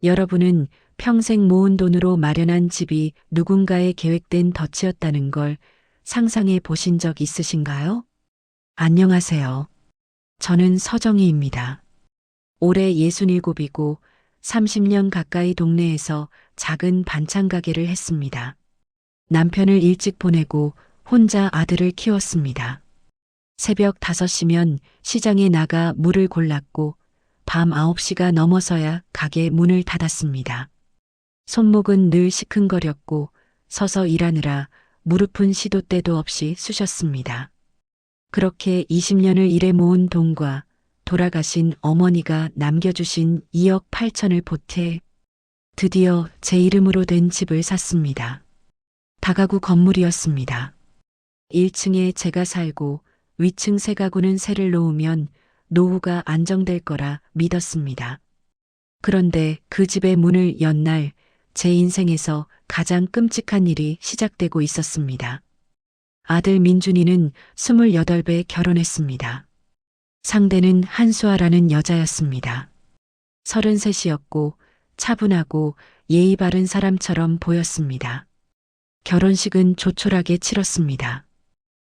여러분은 평생 모은 돈으로 마련한 집이 누군가의 계획된 덫이었다는 걸 상상해 보신 적 있으신가요? 안녕하세요. 저는 서정희입니다. 올해 67이고 30년 가까이 동네에서 작은 반찬 가게를 했습니다. 남편을 일찍 보내고 혼자 아들을 키웠습니다. 새벽 5시면 시장에 나가 물을 골랐고 밤 9시가 넘어서야 가게 문을 닫았습니다. 손목은 늘 시큰거렸고 서서 일하느라 무릎은 시도 때도 없이 쑤셨습니다. 그렇게 20년을 일해 모은 돈과 돌아가신 어머니가 남겨주신 2억 8천을 보태 드디어 제 이름으로 된 집을 샀습니다. 다가구 건물이었습니다. 1층에 제가 살고 위층 세 가구는 세를 놓으면 노후가 안정될 거라 믿었습니다. 그런데 그 집의 문을 연 날 제 인생에서 가장 끔찍한 일이 시작되고 있었습니다. 아들 민준이는 28배 결혼했습니다. 상대는 한수아라는 여자였습니다. 33이었고 차분하고 예의 바른 사람처럼 보였습니다. 결혼식은 조촐하게 치렀습니다.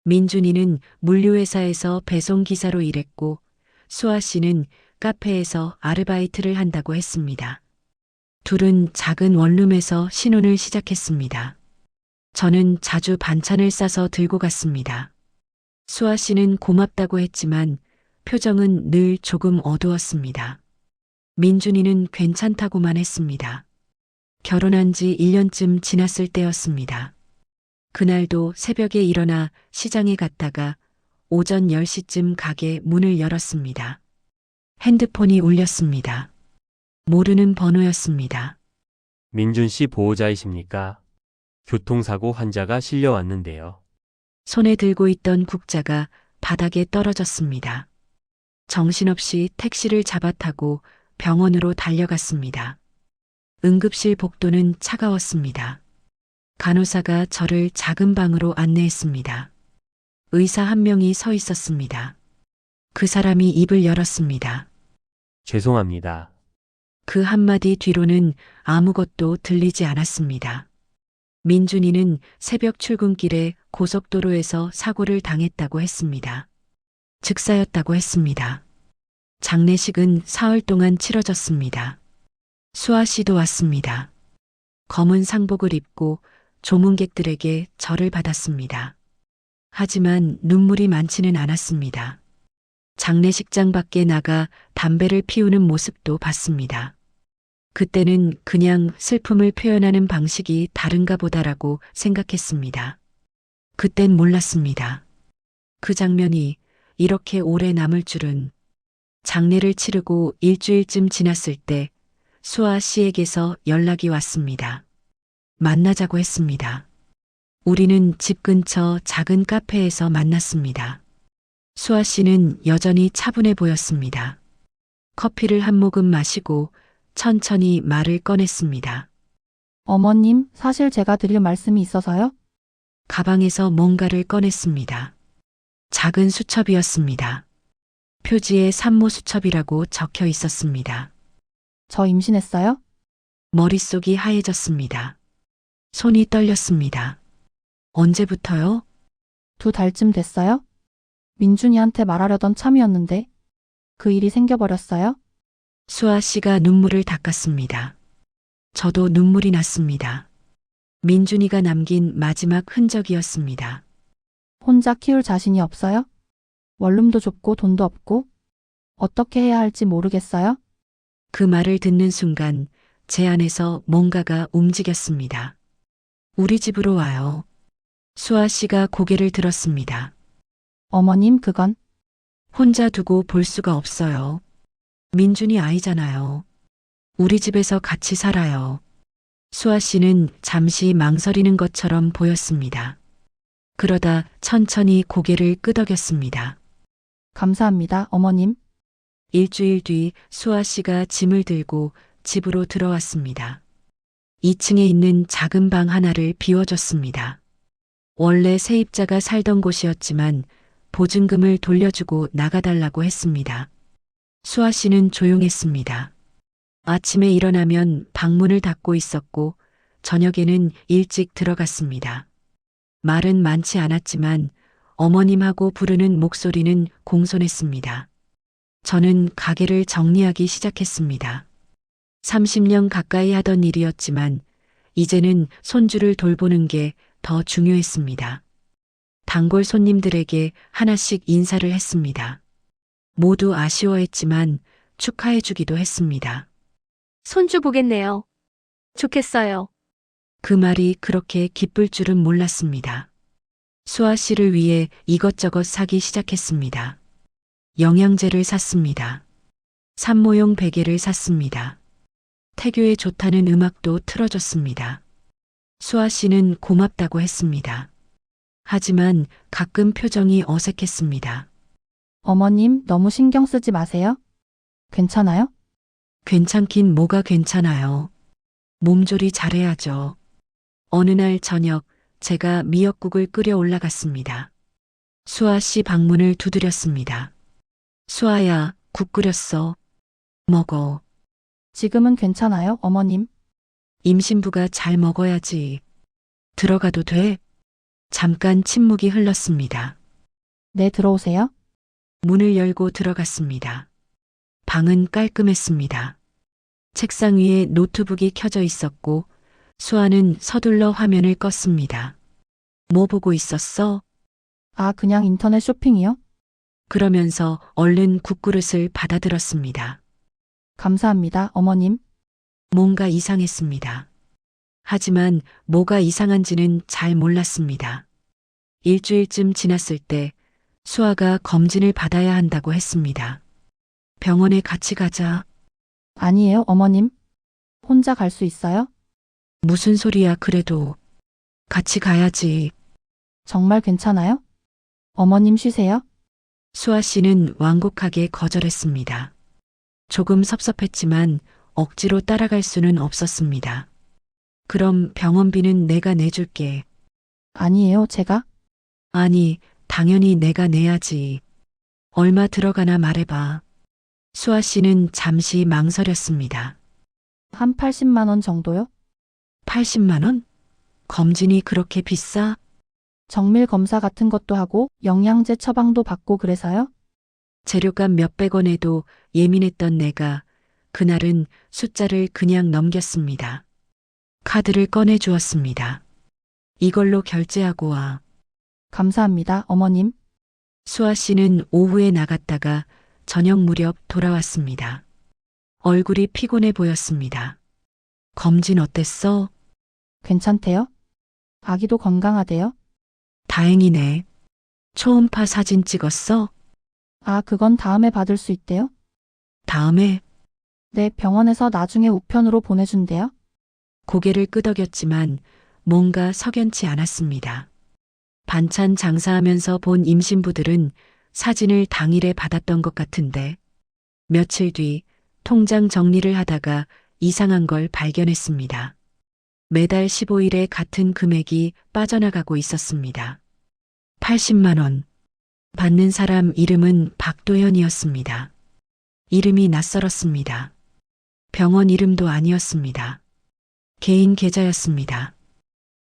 민준이는 물류회사에서 배송기사로 일했고 수아 씨는 카페에서 아르바이트를 한다고 했습니다. 둘은 작은 원룸에서 신혼을 시작했습니다. 저는 자주 반찬을 싸서 들고 갔습니다. 수아 씨는 고맙다고 했지만 표정은 늘 조금 어두웠습니다. 민준이는 괜찮다고만 했습니다. 결혼한 지 1년쯤 지났을 때였습니다. 그날도 새벽에 일어나 시장에 갔다가 오전 10시쯤 가게 문을 열었습니다. 핸드폰이 울렸습니다. 모르는 번호였습니다. 민준 씨 보호자이십니까? 교통사고 환자가 실려왔는데요. 손에 들고 있던 국자가 바닥에 떨어졌습니다. 정신없이 택시를 잡아타고 병원으로 달려갔습니다. 응급실 복도는 차가웠습니다. 간호사가 저를 작은 방으로 안내했습니다. 의사 한 명이 서 있었습니다. 그 사람이 입을 열었습니다. 죄송합니다. 그 한마디 뒤로는 아무것도 들리지 않았습니다. 민준이는 새벽 출근길에 고속도로에서 사고를 당했다고 했습니다. 즉사였다고 했습니다. 장례식은 사흘 동안 치러졌습니다. 수아 씨도 왔습니다. 검은 상복을 입고 조문객들에게 절을 받았습니다. 하지만 눈물이 많지는 않았습니다. 장례식장 밖에 나가 담배를 피우는 모습도 봤습니다. 그때는 그냥 슬픔을 표현하는 방식이 다른가 보다라고 생각했습니다. 그땐 몰랐습니다. 그 장면이 이렇게 오래 남을 줄은. 장례를 치르고 일주일쯤 지났을 때 수아 씨에게서 연락이 왔습니다. 만나자고 했습니다. 우리는 집 근처 작은 카페에서 만났습니다. 수아 씨는 여전히 차분해 보였습니다. 커피를 한 모금 마시고 천천히 말을 꺼냈습니다. 어머님, 사실 제가 드릴 말씀이 있어서요. 가방에서 뭔가를 꺼냈습니다. 작은 수첩이었습니다. 표지에 산모 수첩이라고 적혀 있었습니다. 저 임신했어요? 머릿속이 하얘졌습니다. 손이 떨렸습니다. 언제부터요? 2달쯤 됐어요? 민준이한테 말하려던 참이었는데 그 일이 생겨버렸어요? 수아 씨가 눈물을 닦았습니다. 저도 눈물이 났습니다. 민준이가 남긴 마지막 흔적이었습니다. 혼자 키울 자신이 없어요? 원룸도 좁고 돈도 없고 어떻게 해야 할지 모르겠어요? 그 말을 듣는 순간 제 안에서 뭔가가 움직였습니다. 우리 집으로 와요. 수아 씨가 고개를 들었습니다. 어머님, 그건 혼자 두고 볼 수가 없어요. 민준이 아이잖아요. 우리 집에서 같이 살아요. 수아 씨는 잠시 망설이는 것처럼 보였습니다. 그러다 천천히 고개를 끄덕였습니다. 감사합니다, 어머님. 일주일 뒤 수아 씨가 짐을 들고 집으로 들어왔습니다. 2층에 있는 작은 방 하나를 비워줬습니다. 원래 세입자가 살던 곳이었지만 보증금을 돌려주고 나가달라고 했습니다. 수아 씨는 조용했습니다. 아침에 일어나면 방문을 닫고 있었고 저녁에는 일찍 들어갔습니다. 말은 많지 않았지만 어머님하고 부르는 목소리는 공손했습니다. 저는 가게를 정리하기 시작했습니다. 30년 가까이 하던 일이었지만 이제는 손주를 돌보는 게 더 중요했습니다. 단골 손님들에게 하나씩 인사를 했습니다. 모두 아쉬워했지만 축하해 주기도 했습니다. 손주 보겠네요. 좋겠어요. 그 말이 그렇게 기쁠 줄은 몰랐습니다. 수아 씨를 위해 이것저것 사기 시작했습니다. 영양제를 샀습니다. 산모용 베개를 샀습니다. 태교에 좋다는 음악도 틀어줬습니다. 수아 씨는 고맙다고 했습니다. 하지만 가끔 표정이 어색했습니다. 어머님, 너무 신경 쓰지 마세요. 괜찮아요? 괜찮긴 뭐가 괜찮아요. 몸조리 잘해야죠. 어느 날 저녁 제가 미역국을 끓여 올라갔습니다. 수아 씨 방문을 두드렸습니다. 수아야, 국 끓였어. 먹어. 지금은 괜찮아요, 어머님. 임신부가 잘 먹어야지. 들어가도 돼? 잠깐 침묵이 흘렀습니다. 네, 들어오세요. 문을 열고 들어갔습니다. 방은 깔끔했습니다. 책상 위에 노트북이 켜져 있었고 수아는 서둘러 화면을 껐습니다. 뭐 보고 있었어? 아, 그냥 인터넷 쇼핑이요? 그러면서 얼른 국그릇을 받아들었습니다. 감사합니다, 어머님. 뭔가 이상했습니다. 하지만 뭐가 이상한지는 잘 몰랐습니다. 일주일쯤 지났을 때 수아가 검진을 받아야 한다고 했습니다. 병원에 같이 가자. 아니에요, 어머님. 혼자 갈 수 있어요? 무슨 소리야, 그래도. 같이 가야지. 정말 괜찮아요? 어머님 쉬세요. 수아 씨는 완곡하게 거절했습니다. 조금 섭섭했지만 억지로 따라갈 수는 없었습니다. 그럼 병원비는 내가 내줄게. 아니에요, 제가. 아니, 당연히 내가 내야지. 얼마 들어가나 말해봐. 수아 씨는 잠시 망설였습니다. 한 80만 원 정도요? 80만 원? 검진이 그렇게 비싸? 정밀 검사 같은 것도 하고 영양제 처방도 받고 그래서요? 재료값 몇백 원에도 예민했던 내가 그날은 숫자를 그냥 넘겼습니다. 카드를 꺼내 주었습니다. 이걸로 결제하고 와. 감사합니다, 어머님. 수아 씨는 오후에 나갔다가 저녁 무렵 돌아왔습니다. 얼굴이 피곤해 보였습니다. 검진 어땠어? 괜찮대요? 아기도 건강하대요? 다행이네. 초음파 사진 찍었어? 아, 그건 다음에 받을 수 있대요? 다음에 네, 병원에서 나중에 우편으로 보내준대요? 고개를 끄덕였지만 뭔가 석연치 않았습니다. 반찬 장사하면서 본 임신부들은 사진을 당일에 받았던 것 같은데 며칠 뒤 통장 정리를 하다가 이상한 걸 발견했습니다. 매달 15일에 같은 금액이 빠져나가고 있었습니다. 80만 원. 받는 사람 이름은 박도현이었습니다. 이름이 낯설었습니다. 병원 이름도 아니었습니다. 개인 계좌였습니다.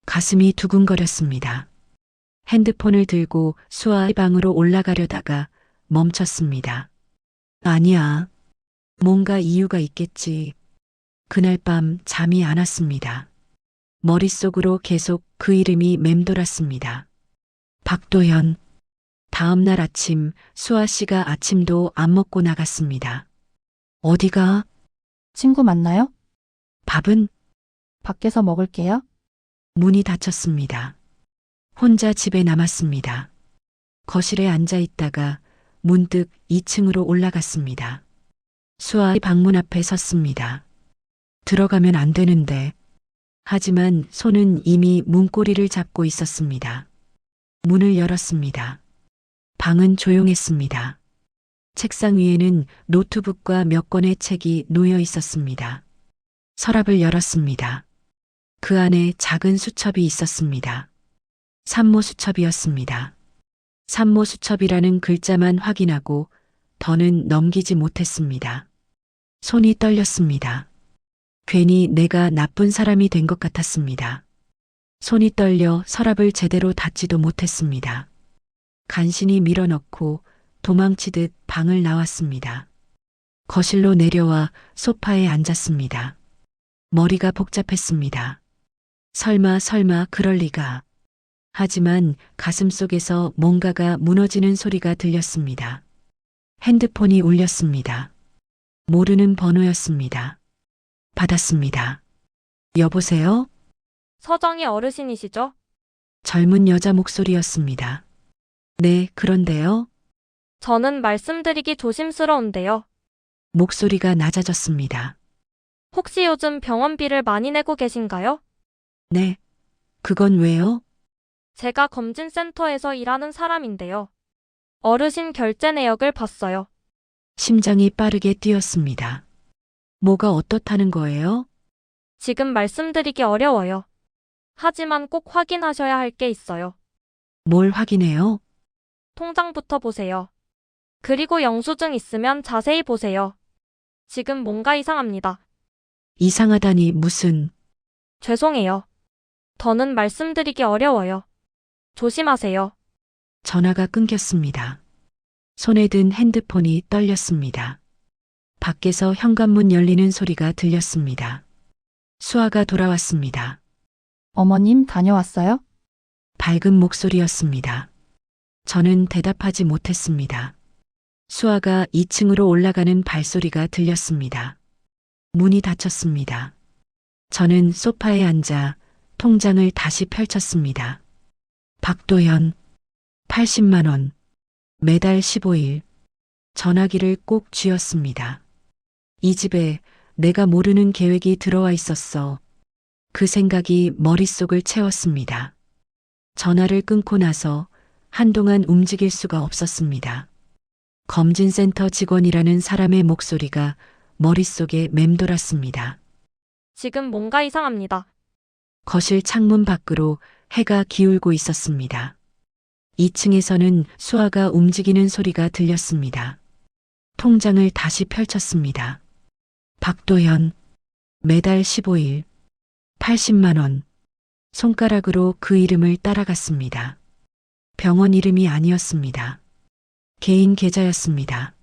가슴이 두근거렸습니다. 핸드폰을 들고 수아의 방으로 올라가려다가 멈췄습니다. 아니야. 뭔가 이유가 있겠지. 그날 밤 잠이 안 왔습니다. 머릿속으로 계속 그 이름이 맴돌았습니다. 박도현. 다음 날 아침 수아 씨가 아침도 안 먹고 나갔습니다. 어디가? 친구 만나요? 밥은? 밖에서 먹을게요. 문이 닫혔습니다. 혼자 집에 남았습니다. 거실에 앉아 있다가 문득 2층으로 올라갔습니다. 수아의 방문 앞에 섰습니다. 들어가면 안 되는데. 하지만 손은 이미 문고리를 잡고 있었습니다. 문을 열었습니다. 방은 조용했습니다. 책상 위에는 노트북과 몇 권의 책이 놓여 있었습니다. 서랍을 열었습니다. 그 안에 작은 수첩이 있었습니다. 산모 수첩이었습니다. 산모 수첩이라는 글자만 확인하고 더는 넘기지 못했습니다. 손이 떨렸습니다. 괜히 내가 나쁜 사람이 된 것 같았습니다. 손이 떨려 서랍을 제대로 닫지도 못했습니다. 간신히 밀어넣고 도망치듯 방을 나왔습니다. 거실로 내려와 소파에 앉았습니다. 머리가 복잡했습니다. 설마 그럴 리가. 하지만 가슴 속에서 뭔가가 무너지는 소리가 들렸습니다. 핸드폰이 울렸습니다. 모르는 번호였습니다. 받았습니다. 여보세요? 서정희 어르신이시죠? 젊은 여자 목소리였습니다. 네, 그런데요. 저는 말씀드리기 조심스러운데요. 목소리가 낮아졌습니다. 혹시 요즘 병원비를 많이 내고 계신가요? 네. 그건 왜요? 제가 검진센터에서 일하는 사람인데요. 어르신 결제 내역을 봤어요. 심장이 빠르게 뛰었습니다. 뭐가 어떻다는 거예요? 지금 말씀드리기 어려워요. 하지만 꼭 확인하셔야 할 게 있어요. 뭘 확인해요? 통장부터 보세요. 그리고 영수증 있으면 자세히 보세요. 지금 뭔가 이상합니다. 이상하다니 무슨, 죄송해요. 더는 말씀드리기 어려워요. 조심하세요. 전화가 끊겼습니다. 손에 든 핸드폰이 떨렸습니다. 밖에서 현관문 열리는 소리가 들렸습니다. 수아가 돌아왔습니다. 어머님 다녀왔어요? 밝은 목소리였습니다. 저는 대답하지 못했습니다. 수아가 2층으로 올라가는 발소리가 들렸습니다. 문이 닫혔습니다. 저는 소파에 앉아 통장을 다시 펼쳤습니다. 박도현, 80만 원, 매달 15일, 전화기를 꼭 쥐었습니다. 이 집에 내가 모르는 계획이 들어와 있었어. 그 생각이 머릿속을 채웠습니다. 전화를 끊고 나서 한동안 움직일 수가 없었습니다. 검진센터 직원이라는 사람의 목소리가 머릿속에 맴돌았습니다. 지금 뭔가 이상합니다. 거실 창문 밖으로 해가 기울고 있었습니다. 2층에서는 수아가 움직이는 소리가 들렸습니다. 통장을 다시 펼쳤습니다. 박도현, 매달 15일, 80만 원. 손가락으로 그 이름을 따라갔습니다. 병원 이름이 아니었습니다. 개인 계좌였습니다.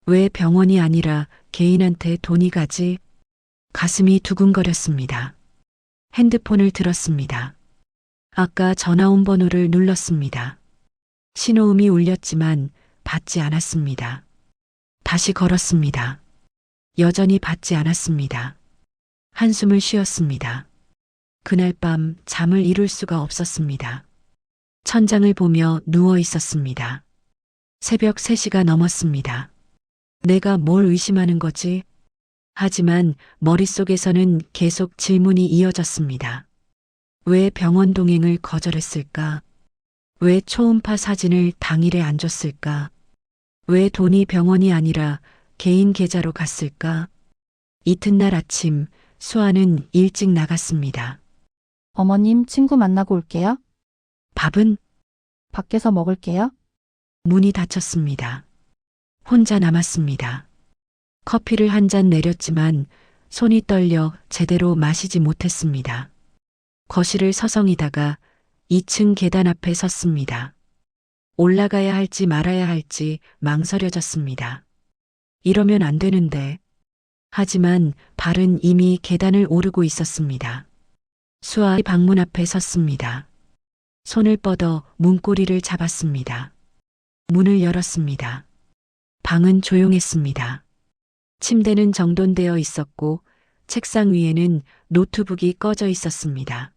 왜 병원이 아니라 개인한테 돈이 가지? 가슴이 두근거렸습니다. 핸드폰을 들었습니다. 아까 전화 온 번호를 눌렀습니다. 신호음이 울렸지만 받지 않았습니다. 다시 걸었습니다. 여전히 받지 않았습니다. 한숨을 쉬었습니다. 그날 밤 잠을 이룰 수가 없었습니다. 천장을 보며 누워 있었습니다. 새벽 3시가 넘었습니다. 내가 뭘 의심하는 거지? 하지만 머릿속에서는 계속 질문이 이어졌습니다. 왜 병원 동행을 거절했을까? 왜 초음파 사진을 당일에 안 줬을까? 왜 돈이 병원이 아니라 개인 계좌로 갔을까? 이튿날 아침 수아는 일찍 나갔습니다. 어머님 친구 만나고 올게요. 밥은? 밖에서 먹을게요. 문이 닫혔습니다. 혼자 남았습니다. 커피를 한 잔 내렸지만 손이 떨려 제대로 마시지 못했습니다. 거실을 서성이다가 2층 계단 앞에 섰습니다. 올라가야 할지 말아야 할지 망설여졌습니다. 이러면 안 되는데. 하지만 발은 이미 계단을 오르고 있었습니다. 수아의 방문 앞에 섰습니다. 손을 뻗어 문고리를 잡았습니다. 문을 열었습니다. 방은 조용했습니다. 침대는 정돈되어 있었고 책상 위에는 노트북이 꺼져 있었습니다.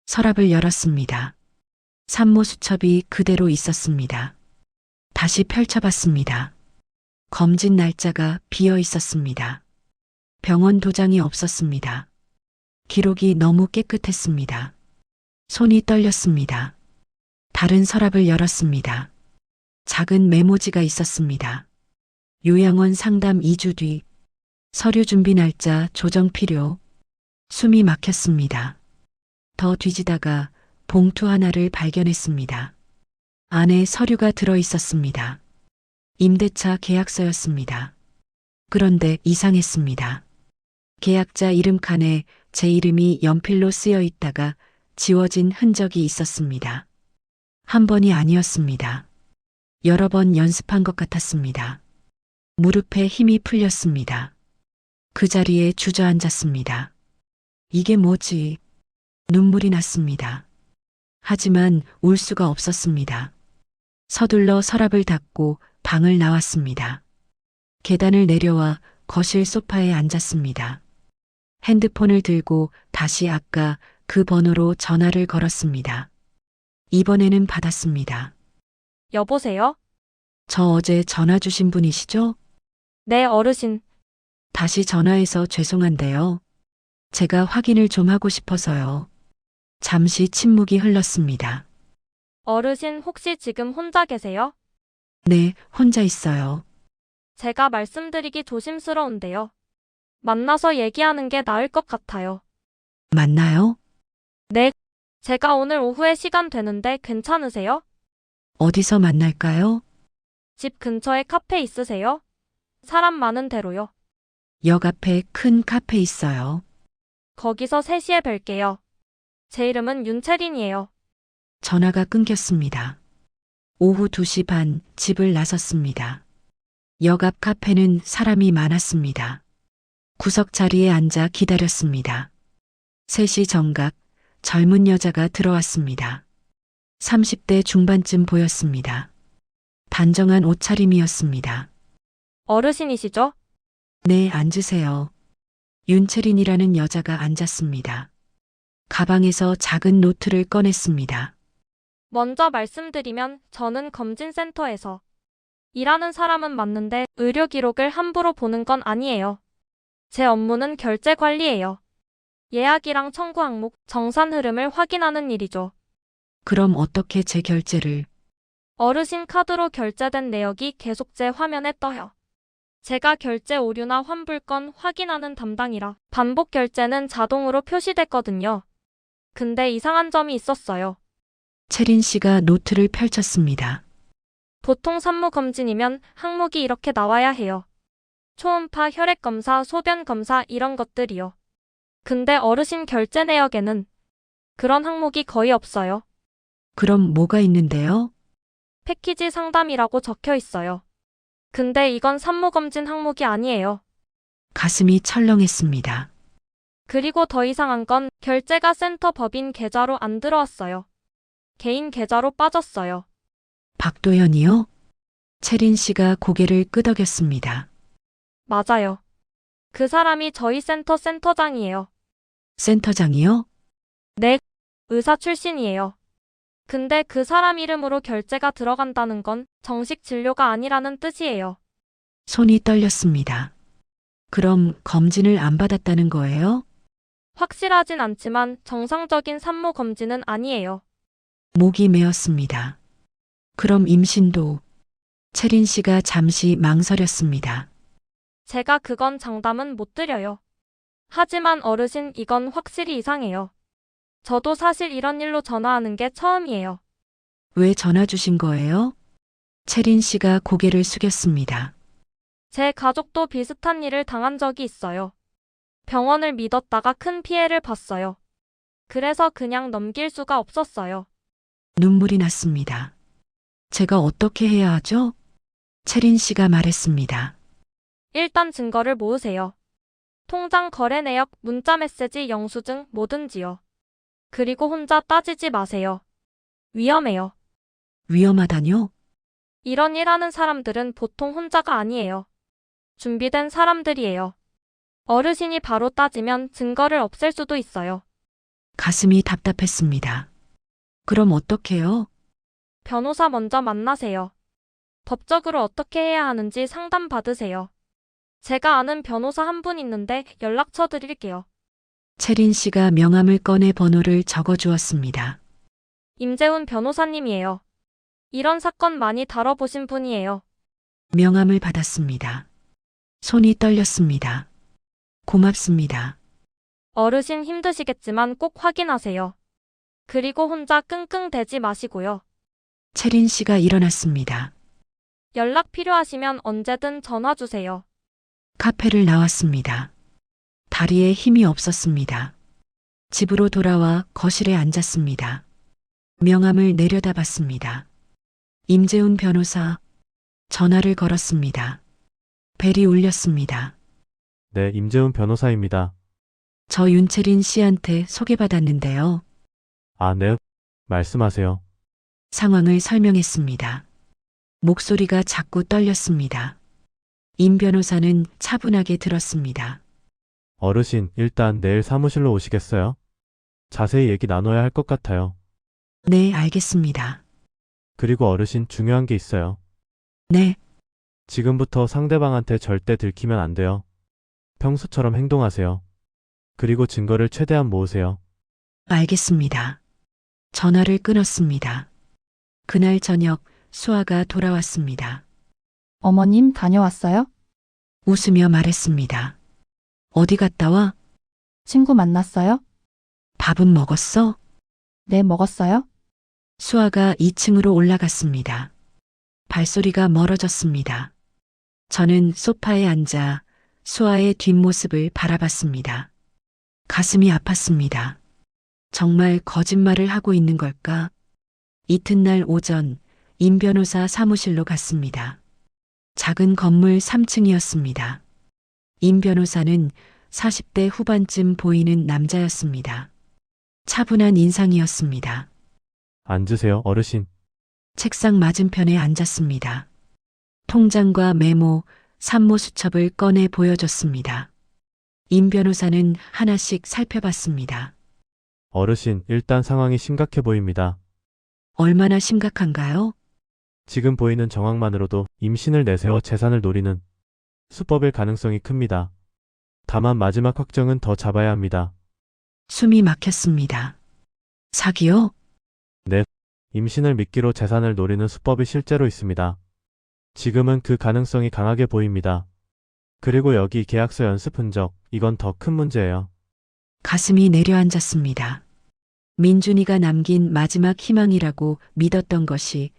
서랍을 열었습니다. 산모 수첩이 그대로 있었습니다. 다시 펼쳐봤습니다. 검진 날짜가 비어 있었습니다. 병원 도장이 없었습니다. 기록이 너무 깨끗했습니다. 손이 떨렸습니다. 다른 서랍을 열었습니다. 작은 메모지가 있었습니다. 요양원 상담 2주 뒤, 서류 준비 날짜 조정 필요. 숨이 막혔습니다. 더 뒤지다가 봉투 하나를 발견했습니다. 안에 서류가 들어 있었습니다. 임대차 계약서였습니다. 그런데 이상했습니다. 계약자 이름 칸에 제 이름이 연필로 쓰여 있다가 지워진 흔적이 있었습니다. 한 번이 아니었습니다. 여러 번 연습한 것 같았습니다. 무릎에 힘이 풀렸습니다. 그 자리에 주저앉았습니다. 이게 뭐지? 눈물이 났습니다. 하지만 울 수가 없었습니다. 서둘러 서랍을 닫고 방을 나왔습니다. 계단을 내려와 거실 소파에 앉았습니다. 핸드폰을 들고 다시 아까 그 번호로 전화를 걸었습니다. 이번에는 받았습니다. 여보세요? 저 어제 전화 주신 분이시죠? 네, 어르신. 다시 전화해서 죄송한데요. 제가 확인을 좀 하고 싶어서요. 잠시 침묵이 흘렀습니다. 어르신 혹시 지금 혼자 계세요? 네, 혼자 있어요. 제가 말씀드리기 조심스러운데요. 만나서 얘기하는 게 나을 것 같아요. 맞나요? 네. 제가 오늘 오후에 시간 되는데 괜찮으세요? 어디서 만날까요? 집 근처에 카페 있으세요? 사람 많은 데로요. 역 앞에 큰 카페 있어요. 거기서 3시에 뵐게요. 제 이름은 윤채린이에요. 전화가 끊겼습니다. 오후 2시 반 집을 나섰습니다. 역 앞 카페는 사람이 많았습니다. 구석 자리에 앉아 기다렸습니다. 3시 정각 젊은 여자가 들어왔습니다. 30대 중반쯤 보였습니다. 단정한 옷차림이었습니다. 어르신이시죠? 네, 앉으세요. 윤채린이라는 여자가 앉았습니다. 가방에서 작은 노트를 꺼냈습니다. 먼저 말씀드리면 저는 검진센터에서 일하는 사람은 맞는데 의료 기록을 함부로 보는 건 아니에요. 제 업무는 결제 관리예요. 예약이랑 청구 항목, 정산 흐름을 확인하는 일이죠. 그럼 어떻게 제 결제를? 어르신 카드로 결제된 내역이 계속 제 화면에 떠요. 제가 결제 오류나 환불건 확인하는 담당이라 반복 결제는 자동으로 표시됐거든요. 근데 이상한 점이 있었어요. 채린 씨가 노트를 펼쳤습니다. 보통 산모검진이면 항목이 이렇게 나와야 해요. 초음파, 혈액검사, 소변검사 이런 것들이요. 근데 어르신 결제 내역에는 그런 항목이 거의 없어요. 그럼 뭐가 있는데요? 패키지 상담이라고 적혀 있어요. 근데 이건 산모검진 항목이 아니에요. 가슴이 철렁했습니다. 그리고 더 이상한 건 결제가 센터 법인 계좌로 안 들어왔어요. 개인 계좌로 빠졌어요. 박도현이요? 채린 씨가 고개를 끄덕였습니다. 맞아요. 그 사람이 저희 센터 센터장이에요. 센터장이요? 네, 의사 출신이에요. 근데 그 사람 이름으로 결제가 들어간다는 건 정식 진료가 아니라는 뜻이에요. 손이 떨렸습니다. 그럼 검진을 안 받았다는 거예요? 확실하진 않지만 정상적인 산모 검진은 아니에요. 목이 메었습니다. 그럼 임신도? 채린 씨가 잠시 망설였습니다. 제가 그건 장담은 못 드려요. 하지만 어르신 이건 확실히 이상해요. 저도 사실 이런 일로 전화하는 게 처음이에요. 왜 전화 주신 거예요? 채린 씨가 고개를 숙였습니다. 제 가족도 비슷한 일을 당한 적이 있어요. 병원을 믿었다가 큰 피해를 봤어요. 그래서 그냥 넘길 수가 없었어요. 눈물이 났습니다. 제가 어떻게 해야 하죠? 채린 씨가 말했습니다. 일단 증거를 모으세요. 통장 거래 내역, 문자 메시지, 영수증 뭐든지요. 그리고 혼자 따지지 마세요. 위험해요. 위험하다뇨? 이런 일 하는 사람들은 보통 혼자가 아니에요. 준비된 사람들이에요. 어르신이 바로 따지면 증거를 없앨 수도 있어요. 가슴이 답답했습니다. 그럼 어떡해요? 변호사 먼저 만나세요. 법적으로 어떻게 해야 하는지 상담 받으세요. 제가 아는 변호사 한 분 있는데 연락처 드릴게요. 채린 씨가 명함을 꺼내 번호를 적어 주었습니다. 임재훈 변호사님이에요. 이런 사건 많이 다뤄보신 분이에요. 명함을 받았습니다. 손이 떨렸습니다. 고맙습니다. 어르신 힘드시겠지만 꼭 확인하세요. 그리고 혼자 끙끙대지 마시고요. 채린 씨가 일어났습니다. 연락 필요하시면 언제든 전화 주세요. 카페를 나왔습니다. 다리에 힘이 없었습니다. 집으로 돌아와 거실에 앉았습니다. 명함을 내려다봤습니다. 임재훈 변호사. 전화를 걸었습니다. 벨이 울렸습니다. 네, 임재훈 변호사입니다. 저 윤채린 씨한테 소개받았는데요. 아, 네. 말씀하세요. 상황을 설명했습니다. 목소리가 자꾸 떨렸습니다. 임 변호사는 차분하게 들었습니다. 어르신, 일단 내일 사무실로 오시겠어요? 자세히 얘기 나눠야 할 것 같아요. 네, 알겠습니다. 그리고 어르신, 중요한 게 있어요. 네, 지금부터 상대방한테 절대 들키면 안 돼요. 평소처럼 행동하세요. 그리고 증거를 최대한 모으세요. 알겠습니다. 전화를 끊었습니다. 그날 저녁 수아가 돌아왔습니다. 어머님 다녀왔어요? 웃으며 말했습니다. 어디 갔다 와? 친구 만났어요? 밥은 먹었어? 네, 먹었어요? 수아가 2층으로 올라갔습니다. 발소리가 멀어졌습니다. 저는 소파에 앉아 수아의 뒷모습을 바라봤습니다. 가슴이 아팠습니다. 정말 거짓말을 하고 있는 걸까? 이튿날 오전 임 변호사 사무실로 갔습니다. 작은 건물 3층이었습니다. 임 변호사는 40대 후반쯤 보이는 남자였습니다. 차분한 인상이었습니다. 앉으세요, 어르신. 책상 맞은편에 앉았습니다. 통장과 메모, 산모수첩을 꺼내 보여줬습니다. 임 변호사는 하나씩 살펴봤습니다. 어르신, 일단 상황이 심각해 보입니다. 얼마나 심각한가요? 지금 보이는 정황만으로도 임신을 내세워 재산을 노리는 수법일 가능성이 큽니다. 다만 마지막 확정은 더 잡아야 합니다. 숨이 막혔습니다. 사기요? 임신을 미끼로 재산을 노리는 수법이 실제로 있습니다. 지금은 그 가능성이 강하게 보입니다. 그리고 여기 계약서 연습 흔적, 이건 더 큰 문제예요. 가슴이 내려앉았습니다. 민준이가 남긴 마지막 희망이라고 믿었던 것이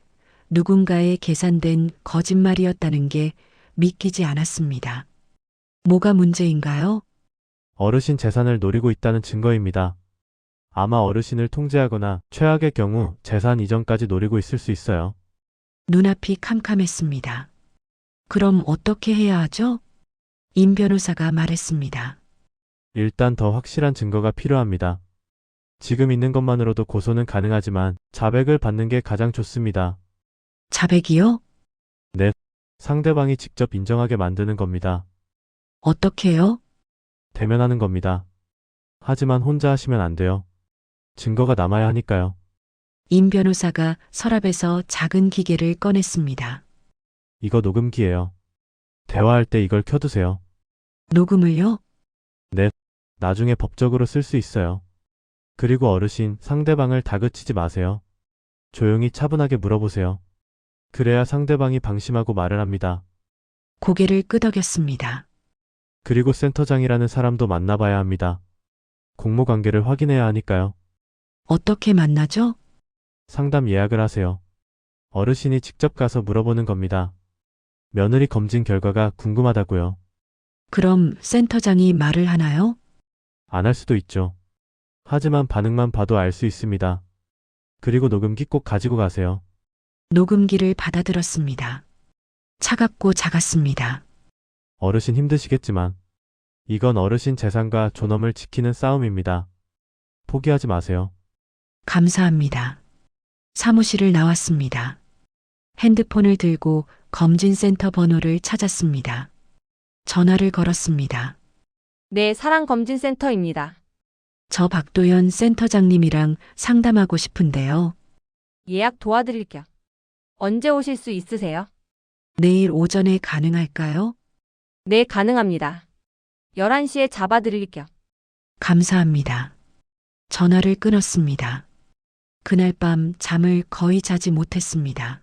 누군가의 계산된 거짓말이었다는 게 믿기지 않았습니다. 뭐가 문제인가요? 어르신 재산을 노리고 있다는 증거입니다. 아마 어르신을 통제하거나 최악의 경우 재산 이전까지 노리고 있을 수 있어요. 눈앞이 캄캄했습니다. 그럼 어떻게 해야 하죠? 임 변호사가 말했습니다. 일단 더 확실한 증거가 필요합니다. 지금 있는 것만으로도 고소는 가능하지만 자백을 받는 게 가장 좋습니다. 자백이요? 상대방이 직접 인정하게 만드는 겁니다. 어떻게요? 대면하는 겁니다. 하지만 혼자 하시면 안 돼요. 증거가 남아야 하니까요. 임 변호사가 서랍에서 작은 기계를 꺼냈습니다. 이거 녹음기예요. 대화할 때 이걸 켜두세요. 녹음을요? 나중에 법적으로 쓸 수 있어요. 그리고 어르신, 상대방을 다그치지 마세요. 조용히 차분하게 물어보세요. 그래야 상대방이 방심하고 말을 합니다. 고개를 끄덕였습니다. 그리고 센터장이라는 사람도 만나봐야 합니다. 공모 관계를 확인해야 하니까요. 어떻게 만나죠? 상담 예약을 하세요. 어르신이 직접 가서 물어보는 겁니다. 며느리 검진 결과가 궁금하다고요. 그럼 센터장이 말을 하나요? 안 할 수도 있죠. 하지만 반응만 봐도 알 수 있습니다. 그리고 녹음기 꼭 가지고 가세요. 녹음기를 받아들었습니다. 차갑고 작았습니다. 어르신 힘드시겠지만 이건 어르신 재산과 존엄을 지키는 싸움입니다. 포기하지 마세요. 감사합니다. 사무실을 나왔습니다. 핸드폰을 들고 검진센터 번호를 찾았습니다. 전화를 걸었습니다. 네, 사랑검진센터입니다. 저 박도연 센터장님이랑 상담하고 싶은데요. 예약 도와드릴게요. 언제 오실 수 있으세요? 내일 오전에 가능할까요? 네, 가능합니다. 11시에 잡아드릴게요. 감사합니다. 전화를 끊었습니다. 그날 밤 잠을 거의 자지 못했습니다.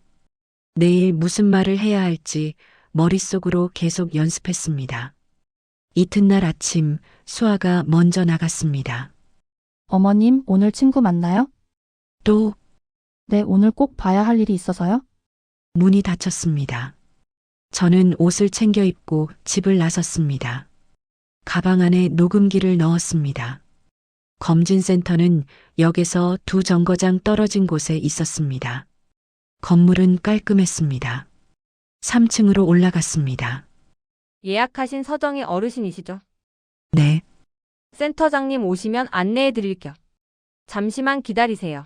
내일 무슨 말을 해야 할지 머릿속으로 계속 연습했습니다. 이튿날 아침 수아가 먼저 나갔습니다. 어머님, 오늘 친구 만나요? 또 네, 오늘 꼭 봐야 할 일이 있어서요. 문이 닫혔습니다. 저는 옷을 챙겨 입고 집을 나섰습니다. 가방 안에 녹음기를 넣었습니다. 검진센터는 역에서 2정거장 떨어진 곳에 있었습니다. 건물은 깔끔했습니다. 3층으로 올라갔습니다. 예약하신 서정희 어르신이시죠? 네, 센터장님 오시면 안내해 드릴게요. 잠시만 기다리세요.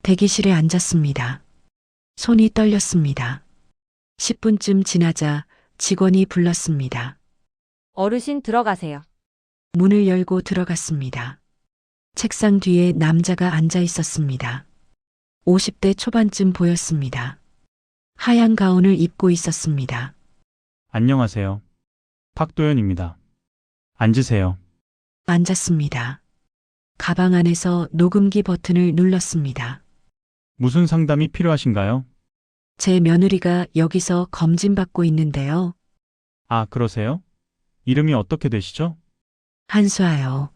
대기실에 앉았습니다. 손이 떨렸습니다. 10분쯤 지나자 직원이 불렀습니다. 어르신 들어가세요. 문을 열고 들어갔습니다. 책상 뒤에 남자가 앉아 있었습니다. 50대 초반쯤 보였습니다. 하얀 가운을 입고 있었습니다. 안녕하세요. 박도연입니다. 앉으세요. 앉았습니다. 가방 안에서 녹음기 버튼을 눌렀습니다. 무슨 상담이 필요하신가요? 제 며느리가 여기서 검진받고 있는데요. 아, 그러세요? 이름이 어떻게 되시죠? 한수아요.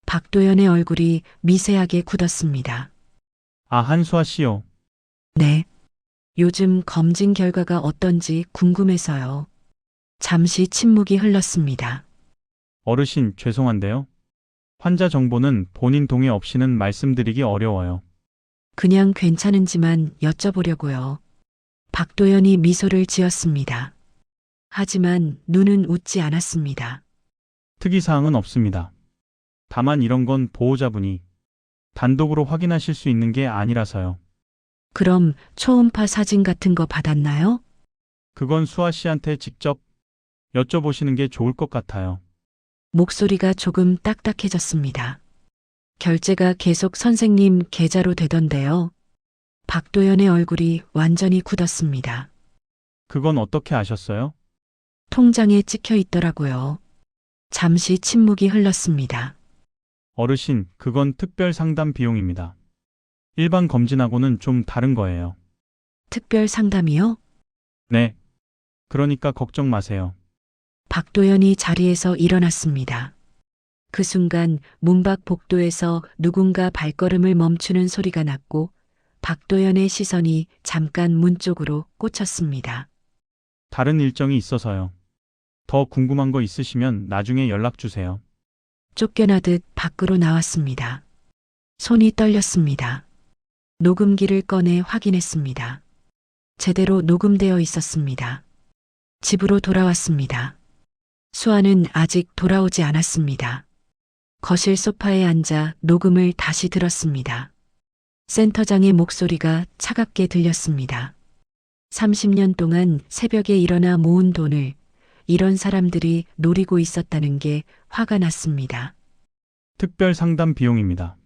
박도연의 얼굴이 미세하게 굳었습니다. 아, 한수아 씨요. 네. 요즘 검진 결과가 어떤지 궁금해서요. 잠시 침묵이 흘렀습니다. 어르신, 죄송한데요. 환자 정보는 본인 동의 없이는 말씀드리기 어려워요. 그냥 괜찮은지만 여쭤보려고요. 박도연이 미소를 지었습니다. 하지만 눈은 웃지 않았습니다. 특이사항은 없습니다. 다만 이런 건 보호자분이 단독으로 확인하실 수 있는 게 아니라서요. 그럼 초음파 사진 같은 거 받았나요? 그건 수아 씨한테 직접 여쭤보시는 게 좋을 것 같아요. 목소리가 조금 딱딱해졌습니다. 결제가 계속 선생님 계좌로 되던데요. 박도연의 얼굴이 완전히 굳었습니다. 그건 어떻게 아셨어요? 통장에 찍혀 있더라고요. 잠시 침묵이 흘렀습니다. 어르신, 그건 특별 상담 비용입니다. 일반 검진하고는 좀 다른 거예요. 특별 상담이요? 네. 그러니까 걱정 마세요. 박도연이 자리에서 일어났습니다. 그 순간 문 밖 복도에서 누군가 발걸음을 멈추는 소리가 났고 박도연의 시선이 잠깐 문 쪽으로 꽂혔습니다. 다른 일정이 있어서요. 더 궁금한 거 있으시면 나중에 연락 주세요. 쫓겨나듯 밖으로 나왔습니다. 손이 떨렸습니다. 녹음기를 꺼내 확인했습니다. 제대로 녹음되어 있었습니다. 집으로 돌아왔습니다. 수아는 아직 돌아오지 않았습니다. 거실 소파에 앉아 녹음을 다시 들었습니다. 센터장의 목소리가 차갑게 들렸습니다. 30년 동안 새벽에 일어나 모은 돈을 이런 사람들이 노리고 있었다는 게 화가 났습니다. 특별 상담 비용입니다.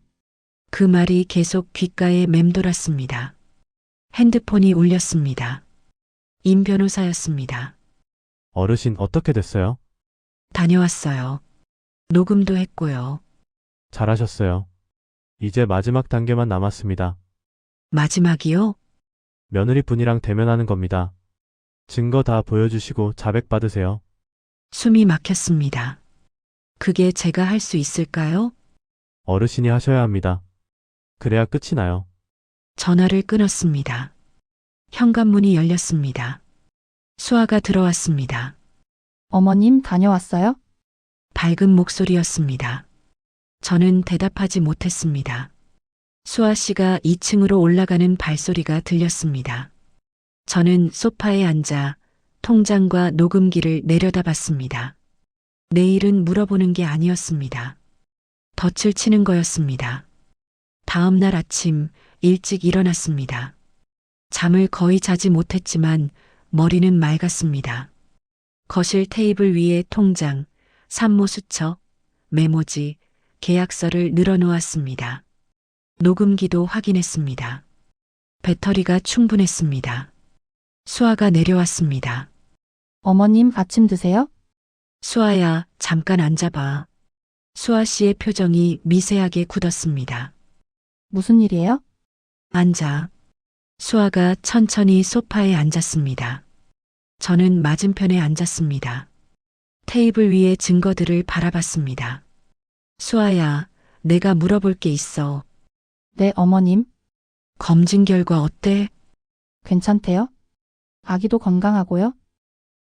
그 말이 계속 귓가에 맴돌았습니다. 핸드폰이 울렸습니다. 임 변호사였습니다. 어르신 어떻게 됐어요? 다녀왔어요. 녹음도 했고요. 잘하셨어요. 이제 마지막 단계만 남았습니다. 마지막이요? 며느리 분이랑 대면하는 겁니다. 증거 다 보여주시고 자백 받으세요. 숨이 막혔습니다. 그게 제가 할 수 있을까요? 어르신이 하셔야 합니다. 그래야 끝이 나요. 전화를 끊었습니다. 현관문이 열렸습니다. 수아가 들어왔습니다. 어머님 다녀왔어요? 밝은 목소리였습니다. 저는 대답하지 못했습니다. 수아 씨가 2층으로 올라가는 발소리가 들렸습니다. 저는 소파에 앉아 통장과 녹음기를 내려다봤습니다. 내일은 물어보는 게 아니었습니다. 덫을 치는 거였습니다. 다음 날 아침 일찍 일어났습니다. 잠을 거의 자지 못했지만 머리는 맑았습니다. 거실 테이블 위에 통장, 산모수첩, 메모지, 계약서를 늘어놓았습니다. 녹음기도 확인했습니다. 배터리가 충분했습니다. 수아가 내려왔습니다. 어머님 아침 드세요? 수아야, 잠깐 앉아봐. 수아 씨의 표정이 미세하게 굳었습니다. 무슨 일이에요? 앉아. 수아가 천천히 소파에 앉았습니다. 저는 맞은편에 앉았습니다. 테이블 위의 증거들을 바라봤습니다. 수아야, 내가 물어볼 게 있어. 네, 어머님. 검진 결과 어때? 괜찮대요? 아기도 건강하고요?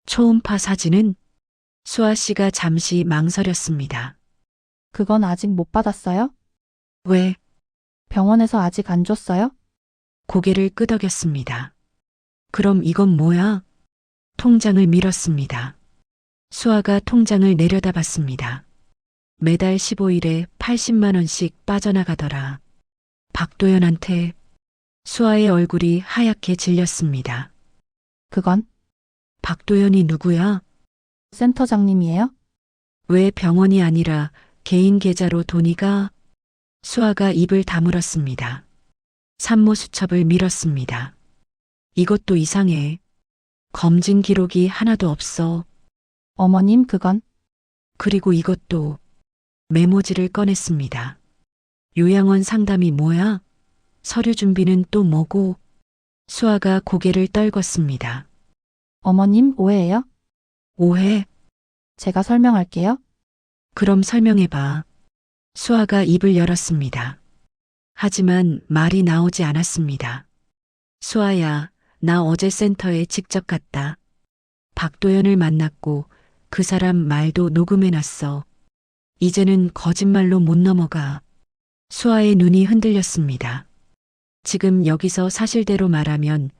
초음파 사진은? 수아 씨가 잠시 망설였습니다. 그건 아직 못 받았어요? 왜? 병원에서 아직 안 줬어요? 고개를 끄덕였습니다. 그럼 이건 뭐야? 통장을 밀었습니다. 수아가 통장을 내려다봤습니다. 매달 15일에 80만 원씩 빠져나가더라. 박도연한테. 수아의 얼굴이 하얗게 질렸습니다. 그건 박도연이 누구야? 센터장님이에요? 왜 병원이 아니라 개인 계좌로 돈이 가? 수아가 입을 다물었습니다. 산모 수첩을 밀었습니다. 이것도 이상해. 검진 기록이 하나도 없어. 어머님, 그건 그리고 이것도 메모지를 꺼냈습니다. 요양원 상담이 뭐야? 서류 준비는 또 뭐고? 수아가 고개를 떨궜습니다. 어머님 오해예요? 오해? 제가 설명할게요. 그럼 설명해봐. 수아가 입을 열었습니다. 하지만 말이 나오지 않았습니다. 수아야, 나 어제 센터에 직접 갔다. 박도연을 만났고 그 사람 말도 녹음해놨어. 이제는 거짓말로 못 넘어가. 수아의 눈이 흔들렸습니다. 지금 여기서 사실대로 말하면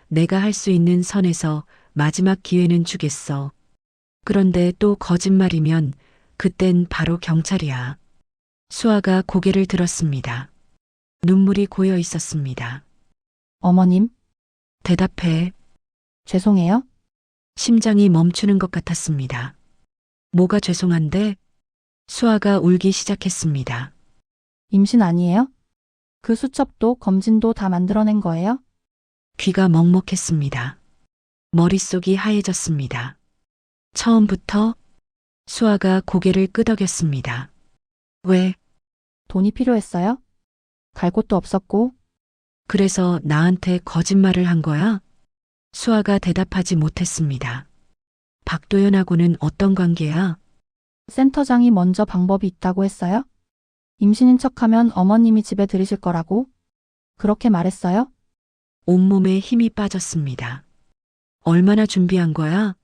내가 할 수 있는 선에서 마지막 기회는 주겠어. 그런데 또 거짓말이면 그땐 바로 경찰이야. 수아가 고개를 들었습니다. 눈물이 고여 있었습니다. 어머님, 대답해. 죄송해요. 심장이 멈추는 것 같았습니다. 뭐가 죄송한데? 수아가 울기 시작했습니다. 임신 아니에요? 그 수첩도 검진도 다 만들어낸 거예요? 귀가 먹먹했습니다. 머릿속이 하얘졌습니다. 처음부터? 수아가 고개를 끄덕였습니다. 왜? 돈이 필요했어요? 갈 곳도 없었고, 그래서 나한테 거짓말을 한 거야? 수아가 대답하지 못했습니다. 박도연하고는 어떤 관계야? 센터장이 먼저 방법이 있다고 했어요? 임신인 척하면 어머님이 집에 들이실 거라고? 그렇게 말했어요? 온몸에 힘이 빠졌습니다. 얼마나 준비한 거야?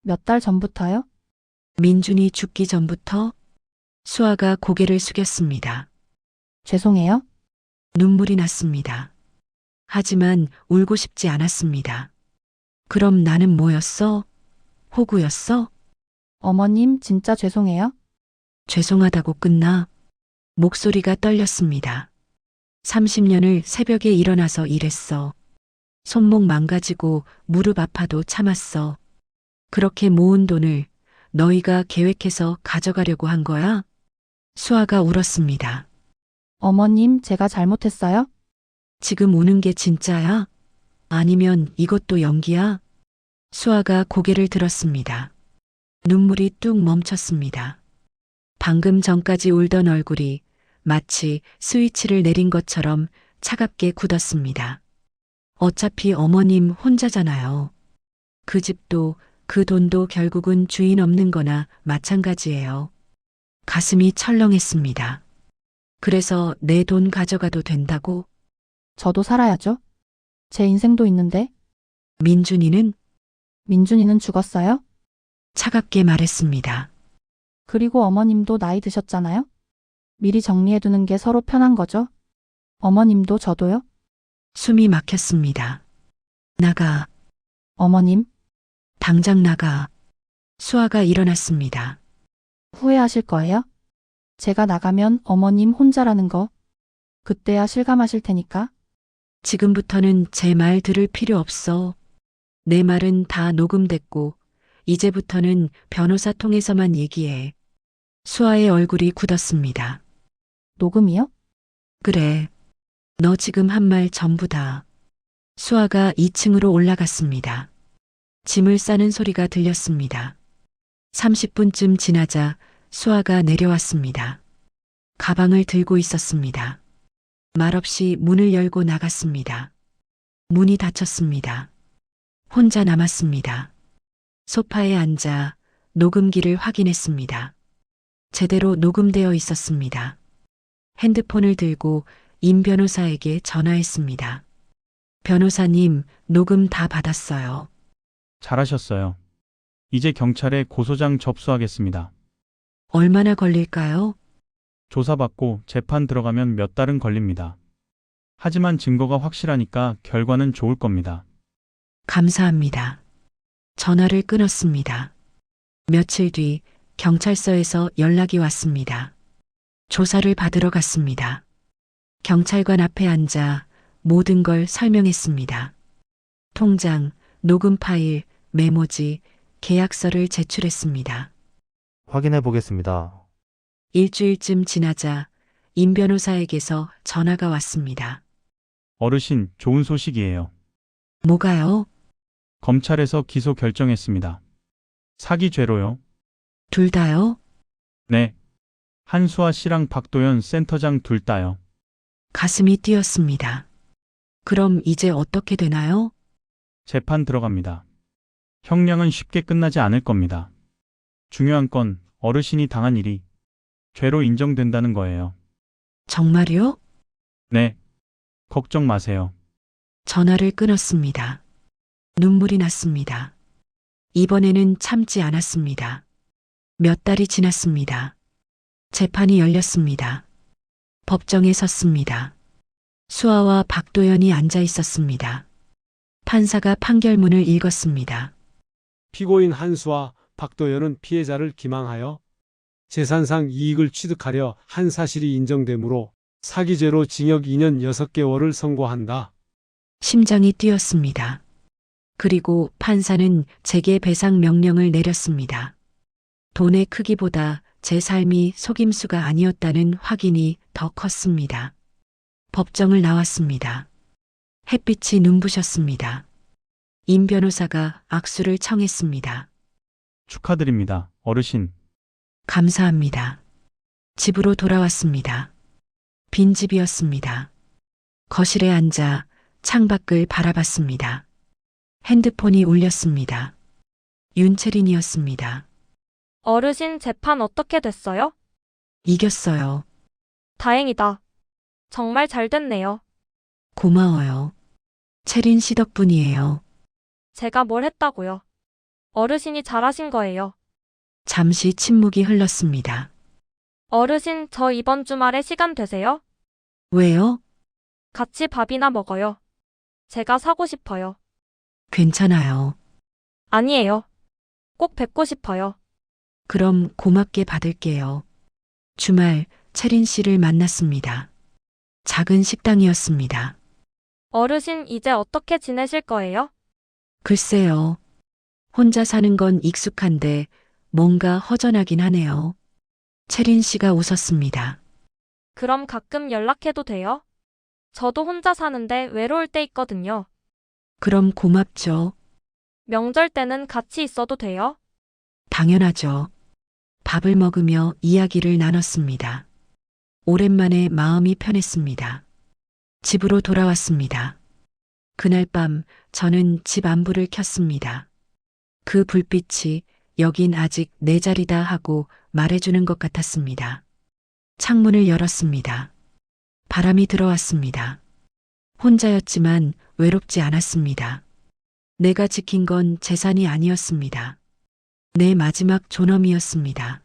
몇 달 전부터요? 민준이 죽기 전부터? 수아가 고개를 숙였습니다. 죄송해요. 눈물이 났습니다. 하지만 울고 싶지 않았습니다. 그럼 나는 뭐였어? 호구였어? 어머님, 진짜 죄송해요. 죄송하다고 끝나? 목소리가 떨렸습니다. 30년을 새벽에 일어나서 일했어. 손목 망가지고 무릎 아파도 참았어. 그렇게 모은 돈을 너희가 계획해서 가져가려고 한 거야? 수아가 울었습니다. 어머님, 제가 잘못했어요? 지금 우는 게 진짜야? 아니면 이것도 연기야? 수아가 고개를 들었습니다. 눈물이 뚝 멈췄습니다. 방금 전까지 울던 얼굴이 마치 스위치를 내린 것처럼 차갑게 굳었습니다. 어차피 어머님 혼자잖아요. 그 집도 그 돈도 결국은 주인 없는 거나 마찬가지예요. 가슴이 철렁했습니다. 그래서 내 돈 가져가도 된다고? 저도 살아야죠. 제 인생도 있는데, 민준이는 민준이는 죽었어요? 차갑게 말했습니다. 그리고 어머님도 나이 드셨잖아요? 미리 정리해두는 게 서로 편한 거죠? 어머님도 저도요? 숨이 막혔습니다. 나가, 어머님, 당장 나가. 수아가 일어났습니다. 후회하실 거예요? 제가 나가면 어머님 혼자라는 거, 그때야 실감하실 테니까. 지금부터는 제 말 들을 필요 없어. 내 말은 다 녹음됐고, 이제부터는 변호사 통해서만 얘기해. 수아의 얼굴이 굳었습니다. 녹음이요? 그래. 너 지금 한 말 전부 다. 수아가 2층으로 올라갔습니다. 짐을 싸는 소리가 들렸습니다. 30분쯤 지나자 수아가 내려왔습니다. 가방을 들고 있었습니다. 말없이 문을 열고 나갔습니다. 문이 닫혔습니다. 혼자 남았습니다. 소파에 앉아 녹음기를 확인했습니다. 제대로 녹음되어 있었습니다. 핸드폰을 들고 임 변호사에게 전화했습니다. 변호사님, 녹음 다 받았어요. 잘하셨어요. 이제 경찰에 고소장 접수하겠습니다. 얼마나 걸릴까요? 조사받고 재판 들어가면 몇 달은 걸립니다. 하지만 증거가 확실하니까 결과는 좋을 겁니다. 감사합니다. 전화를 끊었습니다. 며칠 뒤 경찰서에서 연락이 왔습니다. 조사를 받으러 갔습니다. 경찰관 앞에 앉아 모든 걸 설명했습니다. 통장, 녹음 파일, 메모지, 계약서를 제출했습니다. 확인해 보겠습니다. 일주일쯤 지나자 임 변호사에게서 전화가 왔습니다. 어르신, 좋은 소식이에요. 뭐가요? 검찰에서 기소 결정했습니다. 사기죄로요. 둘 다요? 네. 한수아 씨랑 박도연 센터장 둘 다요. 가슴이 뛰었습니다. 그럼 이제 어떻게 되나요? 재판 들어갑니다. 형량은 쉽게 끝나지 않을 겁니다. 중요한 건 어르신이 당한 일이 죄로 인정된다는 거예요. 정말요? 네. 걱정 마세요. 전화를 끊었습니다. 눈물이 났습니다. 이번에는 참지 않았습니다. 몇 달이 지났습니다. 재판이 열렸습니다. 법정에 섰습니다. 수아와 박도연이 앉아 있었습니다. 판사가 판결문을 읽었습니다. 피고인 한수와 박도연은 피해자를 기망하여 재산상 이익을 취득하려 한 사실이 인정되므로 사기죄로 징역 2년 6개월을 선고한다. 심장이 뛰었습니다. 그리고 판사는 제게 배상 명령을 내렸습니다. 돈의 크기보다 제 삶이 속임수가 아니었다는 확인이 더 컸습니다. 법정을 나왔습니다. 햇빛이 눈부셨습니다. 임 변호사가 악수를 청했습니다. 축하드립니다, 어르신. 감사합니다. 집으로 돌아왔습니다. 빈집이었습니다. 거실에 앉아 창밖을 바라봤습니다. 핸드폰이 울렸습니다. 윤채린이었습니다. 어르신 재판 어떻게 됐어요? 이겼어요. 다행이다. 정말 잘 됐네요. 고마워요. 채린 씨 덕분이에요. 제가 뭘 했다고요? 어르신이 잘하신 거예요. 잠시 침묵이 흘렀습니다. 어르신, 저 이번 주말에 시간 되세요? 왜요? 같이 밥이나 먹어요. 제가 사고 싶어요. 괜찮아요. 아니에요. 꼭 뵙고 싶어요. 그럼 고맙게 받을게요. 주말 채린 씨를 만났습니다. 작은 식당이었습니다. 어르신, 이제 어떻게 지내실 거예요? 글쎄요. 혼자 사는 건 익숙한데 뭔가 허전하긴 하네요. 채린 씨가 웃었습니다. 그럼 가끔 연락해도 돼요? 저도 혼자 사는데 외로울 때 있거든요. 그럼 고맙죠. 명절 때는 같이 있어도 돼요? 당연하죠. 밥을 먹으며 이야기를 나눴습니다. 오랜만에 마음이 편했습니다. 집으로 돌아왔습니다. 그날 밤 저는 집 안불을 켰습니다. 그 불빛이 여긴 아직 내 자리다 하고 말해주는 것 같았습니다. 창문을 열었습니다. 바람이 들어왔습니다. 혼자였지만 외롭지 않았습니다. 내가 지킨 건 재산이 아니었습니다. 내 마지막 존엄이었습니다.